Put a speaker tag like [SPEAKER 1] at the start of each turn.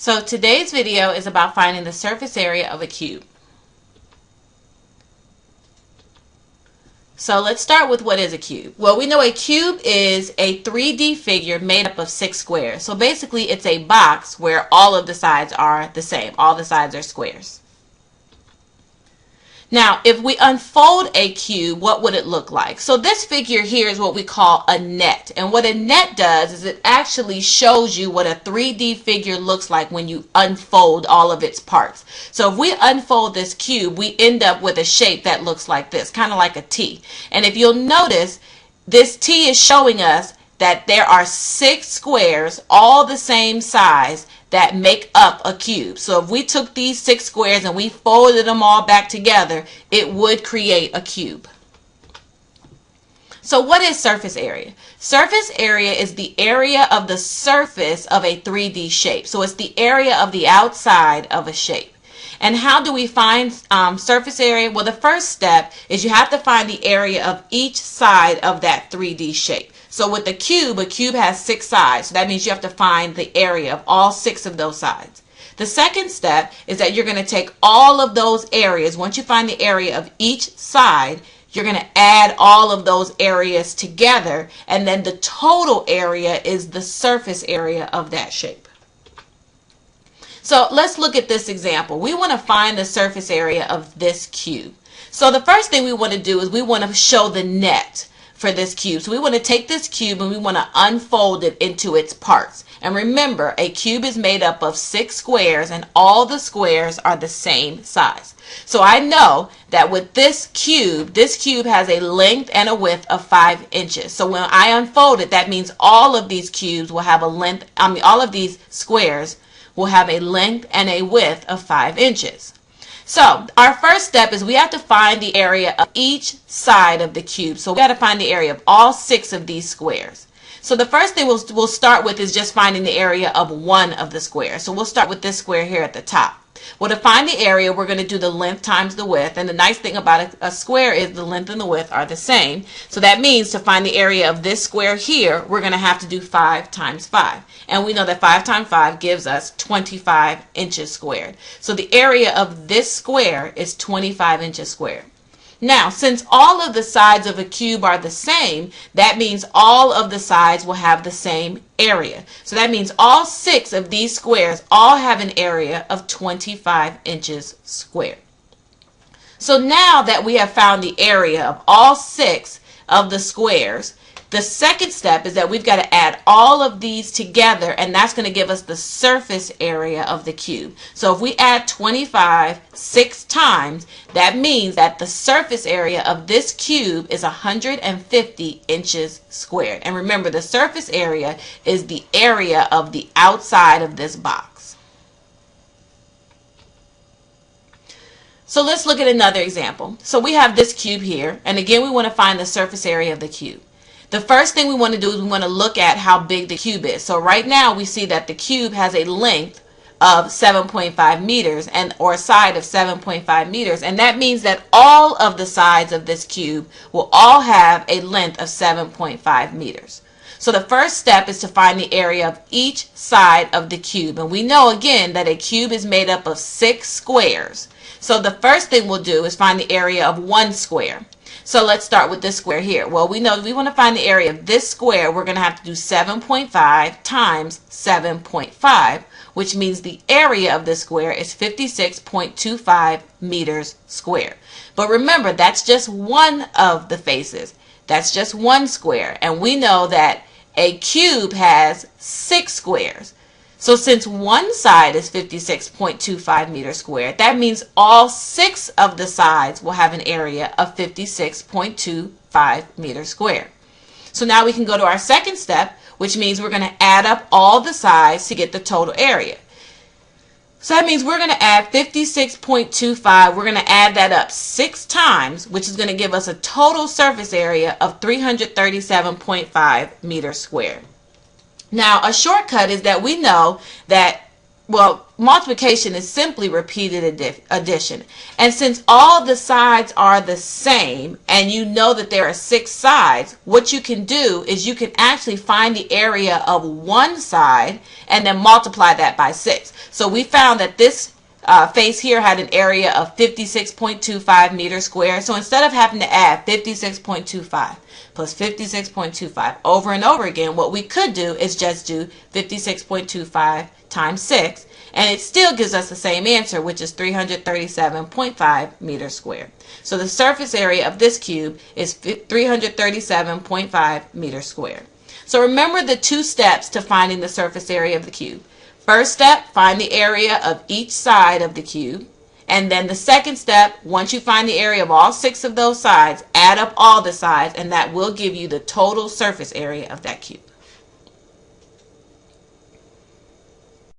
[SPEAKER 1] So today's video is about finding the surface area of a cube. So let's start with what is a cube. Well, we know a cube is a 3D figure made up of 6 squares. So basically it's a box where all of the sides are the same. All the sides are squares. Now, if we unfold a cube, what would it look like? So this figure here is what we call a net. And what a net does is it actually shows you what a 3D figure looks like when you unfold all of its parts. So if we unfold this cube, we end up with a shape that looks like this, kind of like a T. And if you'll notice, this T is showing us that there are 6 squares, all the same size, that make up a cube. So if we took these 6 squares and we folded them all back together, it would create a cube. So what is surface area? Surface area is the area of the surface of a 3D shape. So it's the area of the outside of a shape. And how do we find surface area? Well, the first step is you have to find the area of each side of that 3D shape. So with a cube has 6 sides. So that means you have to find the area of all 6 of those sides. The second step is that you're going to take all of those areas. Once you find the area of each side, you're going to add all of those areas together. And then the total area is the surface area of that shape. So let's look at this example. We want to find the surface area of this cube. So the first thing we want to do is we want to show the net for this cube. So we want to take this cube and we want to unfold it into its parts. And remember, a cube is made up of 6 squares and all the squares are the same size. So I know that with this cube has a length and a width of 5 inches. So when I unfold it, that means all of these cubes will have a length, all of these squares will have a length and a width of 5 inches. So our first step is we have to find the area of each side of the cube. So we got to find the area of all 6 of these squares. So the first thing we'll start with is just finding the area of one of the squares. So we'll start with this square here at the top. Well, to find the area, we're going to do the length times the width. And the nice thing about a square is the length and the width are the same. So that means to find the area of this square here, we're going to have to do 5 times 5. And we know that 5 times 5 gives us 25 inches squared. So the area of this square is 25 inches squared. Now, since all of the sides of a cube are the same, that means all of the sides will have the same area. So that means all 6 of these squares all have an area of 25 inches squared. So now that we have found the area of all 6 of the squares, the second step is that we've got to add all of these together, and that's going to give us the surface area of the cube. So if we add 25 6 times, that means that the surface area of this cube is 150 inches squared. And remember, the surface area is the area of the outside of this box. So let's look at another example. So we have this cube here, and again we want to find the surface area of the cube. The first thing we want to do is we want to look at how big the cube is. So right now we see that the cube has a length of 7.5 meters or a side of 7.5 meters. And that means that all of the sides of this cube will all have a length of 7.5 meters. So the first step is to find the area of each side of the cube. And we know again that a cube is made up of 6 squares. So the first thing we'll do is find the area of one square. So let's start with this square here. Well, we know we want to find the area of this square. We're going to have to do 7.5 times 7.5, which means the area of this square is 56.25 meters squared. But remember, that's just one of the faces. That's just one square. And we know that a cube has 6 squares. So since one side is 56.25 meters squared, that means all 6 of the sides will have an area of 56.25 meters squared. So now we can go to our second step, which means we're going to add up all the sides to get the total area. So that means we're going to add 56.25. We're going to add that up 6 times, which is going to give us a total surface area of 337.5 meters squared. Now, a shortcut is that we know that well, multiplication is simply repeated addition. And since all the sides are the same and you know that there are 6 sides, what you can do is you can actually find the area of one side and then multiply that by 6. So we found that this face here had an area of 56.25 meters squared. So instead of having to add 56.25 plus 56.25 over and over again, what we could do is just do 56.25 times 6, and it still gives us the same answer, which is 337.5 meters squared. So the surface area of this cube is 337.5 meters squared. So remember the 2 steps to finding the surface area of the cube. First step, find the area of each side of the cube. And then the second step, once you find the area of all 6 of those sides, add up all the sides, and that will give you the total surface area of that cube.